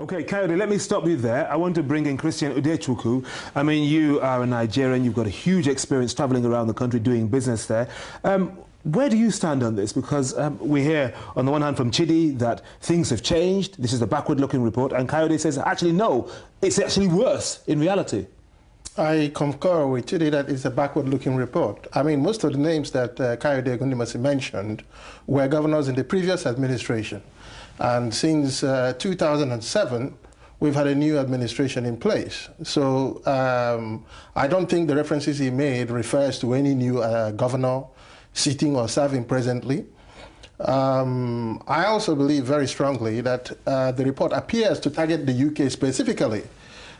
Okay, Coyote, let me stop you there. I want to bring in Christian Udechukwu. I mean, you are a Nigerian. You've got a huge experience travelling around the country doing business there. Where do you stand on this? Because we hear, on the one hand, from Chidi that things have changed. This is a backward-looking report. And Coyote says, actually, no, it's actually worse in reality. I concur with Chidi that it's a backward-looking report. I mean, most of the names that Coyote Ogundimasi mentioned were governors in the previous administration. And since 2007, we've had a new administration in place. So I don't think the references he made refers to any new governor sitting or serving presently. I also believe very strongly that the report appears to target the UK specifically,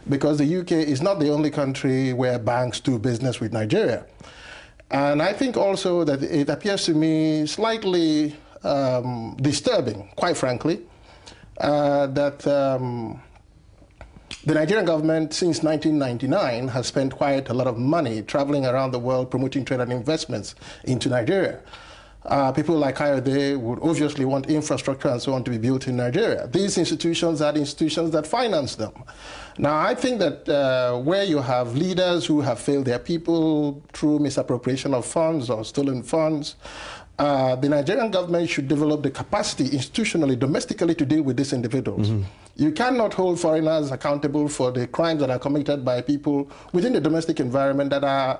because the UK is not the only country where banks do business with Nigeria. And I think also that it appears to me slightly disturbing, quite frankly, that the Nigerian government since 1999 has spent quite a lot of money traveling around the world promoting trade and investments into Nigeria. People like Coyote would obviously want infrastructure and so on to be built in Nigeria. These institutions are the institutions that finance them. Now, I think that where you have leaders who have failed their people through misappropriation of funds or stolen funds, the Nigerian government should develop the capacity institutionally, domestically, to deal with these individuals. Mm-hmm. You cannot hold foreigners accountable for the crimes that are committed by people within the domestic environment that are,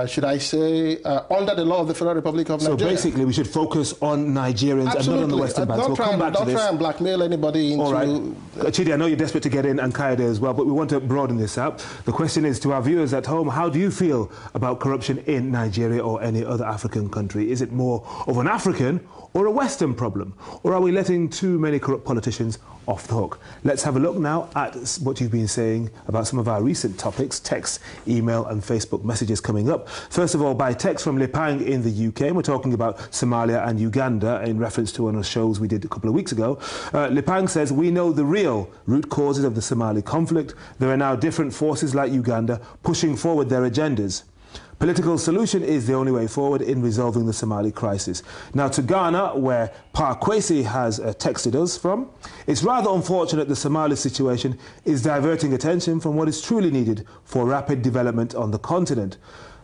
should I say, under the law of the Federal Republic of Nigeria. So basically, we should focus on Nigerians and not on the Western banks. We'll come back to this. Don't try and blackmail anybody into... All right. Chidi, I know you're desperate to get in, and Coyote as well, but we want to broaden this out. The question is, to our viewers at home, how do you feel about corruption in Nigeria or any other African country? Is it more of an African or a Western problem? Or are we letting too many corrupt politicians off the hook? Let's have a look now at what you've been saying about some of our recent topics, text, email and Facebook messages coming up. First of all, by text from Lipang in the UK, we're talking about Somalia and Uganda in reference to one of the shows we did a couple of weeks ago. Lipang says, we know the real root causes of the Somali conflict. There are now different forces like Uganda pushing forward their agendas. Political solution is the only way forward in resolving the Somali crisis. Now to Ghana, where Part2 has texted us from, it's rather unfortunate the Somali situation is diverting attention from what is truly needed for rapid development on the continent.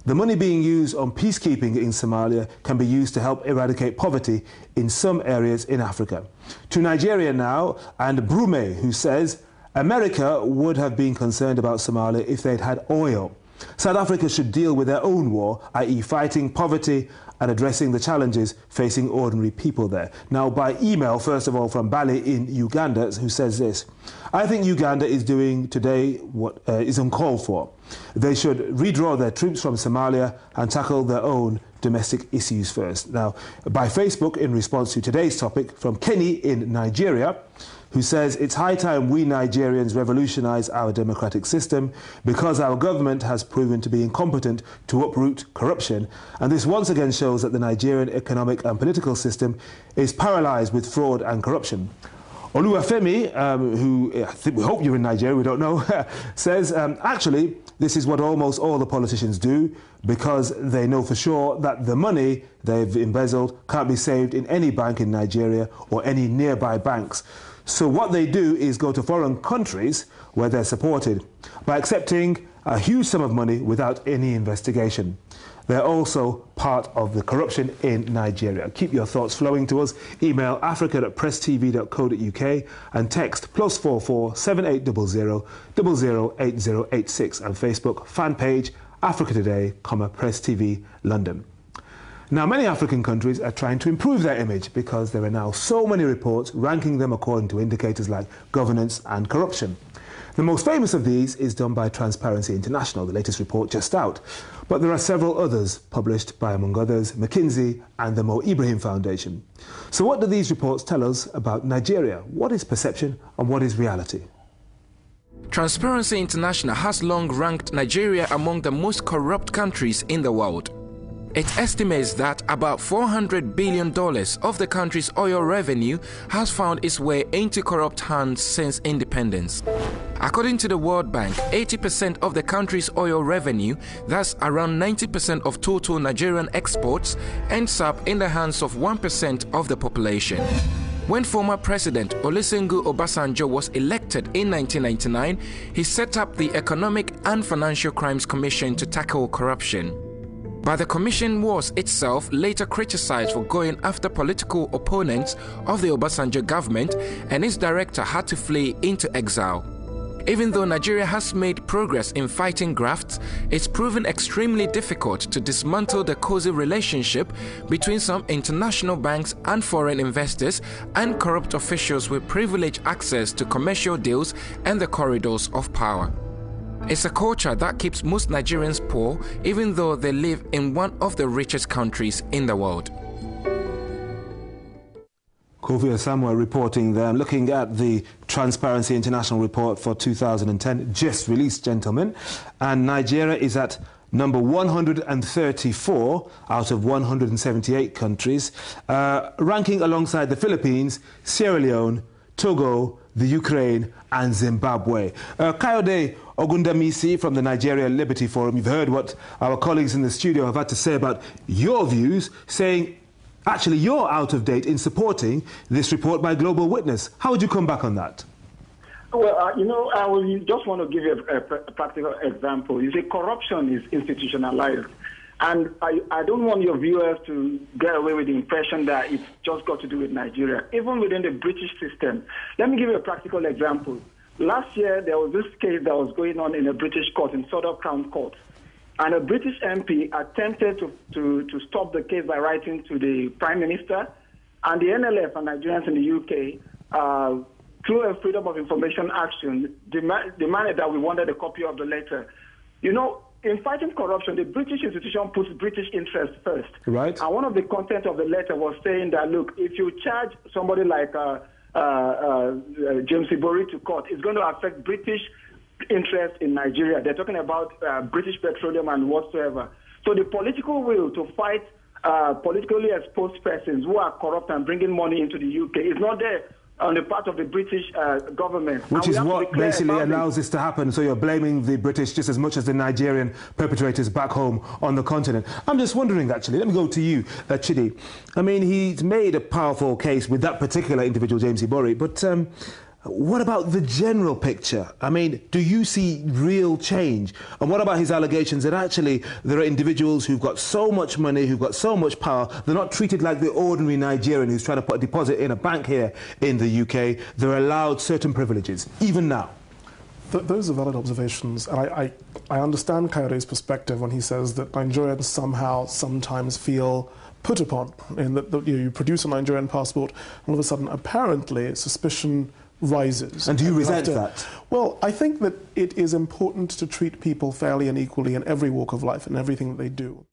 The money being used on peacekeeping in Somalia can be used to help eradicate poverty in some areas in Africa. To Nigeria now, and Brume, who says, America would have been concerned about Somalia if they'd had oil. South Africa should deal with their own war, i.e. fighting poverty and addressing the challenges facing ordinary people there. Now, by email, first of all, from Bali in Uganda, who says this, I think Uganda is doing today what is uncalled for. They should redraw their troops from Somalia and tackle their own domestic issues first. Now, by Facebook, in response to today's topic, from Kenny in Nigeria, who says it's high time we Nigerians revolutionize our democratic system because our government has proven to be incompetent to uproot corruption. And this once again shows that the Nigerian economic and political system is paralyzed with fraud and corruption. Oluwafemi, who I think we hope you're in Nigeria, we don't know, says, actually, this is what almost all the politicians do because they know for sure that the money they've embezzled can't be saved in any bank in Nigeria or any nearby banks. So what they do is go to foreign countries where they're supported by accepting a huge sum of money without any investigation. They're also part of the corruption in Nigeria. Keep your thoughts flowing to us. Email africa@presstv.co.uk and text +44 7800 008086 and Facebook fan page Africa Today, Press TV London. Now, many African countries are trying to improve their image because there are now so many reports ranking them according to indicators like governance and corruption. The most famous of these is done by Transparency International, the latest report just out. But there are several others published by, among others, McKinsey and the Mo Ibrahim Foundation. So what do these reports tell us about Nigeria? What is perception and what is reality? Transparency International has long ranked Nigeria among the most corrupt countries in the world. It estimates that about $400 billion of the country's oil revenue has found its way into corrupt hands since independence. According to the World Bank, 80% of the country's oil revenue, that's around 90% of total Nigerian exports, ends up in the hands of 1% of the population. When former President Olusegun Obasanjo was elected in 1999, he set up the Economic and Financial Crimes Commission to tackle corruption. But the commission was itself later criticized for going after political opponents of the Obasanjo government, and its director had to flee into exile. Even though Nigeria has made progress in fighting grafts, it's proven extremely difficult to dismantle the cozy relationship between some international banks and foreign investors and corrupt officials with privileged access to commercial deals and the corridors of power. It's a culture that keeps most Nigerians poor, even though they live in one of the richest countries in the world. Kofi Samuel reporting there, looking at the Transparency International report for 2010, just released, gentlemen, and Nigeria is at number 134 out of 178 countries, ranking alongside the Philippines, Sierra Leone, Togo, the Ukraine and Zimbabwe. Kayode Ogundamisi from the Nigeria Liberty Forum, you've heard what our colleagues in the studio have had to say about your views, saying actually you're out of date in supporting this report by Global Witness. How would you come back on that? Well, you know, I just want to give you a practical example. You see, corruption is institutionalized. And I don't want your viewers to get away with the impression that it's just got to do with Nigeria. Even within the British system. Let me give you a practical example. Last year, there was this case that was going on in a British court, in Suffolk Crown Court. And a British MP attempted to stop the case by writing to the Prime Minister. And the NLF and Nigerians in the UK, through a Freedom of Information action, demanded that we wanted a copy of the letter. You know, in fighting corruption, the British institution puts British interest first. Right. And one of the content of the letter was saying that, look, if you charge somebody like James Ibori to court, it's going to affect British interest in Nigeria. They're talking about British petroleum and whatsoever. So the political will to fight politically exposed persons who are corrupt and bringing money into the UK is not there on the part of the British government. Which is what basically allows this to happen. So you're blaming the British just as much as the Nigerian perpetrators back home on the continent. I'm just wondering, actually, let me go to you, Chidi. I mean, he's made a powerful case with that particular individual, James Ibori, but what about the general picture? I mean, do you see real change? And what about his allegations that actually there are individuals who've got so much money, who've got so much power, they're not treated like the ordinary Nigerian who's trying to put a deposit in a bank here in the UK. They're allowed certain privileges, even now. Those are valid observations. And I understand Kayode's perspective when he says that Nigerians somehow sometimes feel put upon, in that you produce a Nigerian passport, and all of a sudden, apparently, suspicion rises. And do you resent that? Well, I think that it is important to treat people fairly and equally in every walk of life and everything that they do.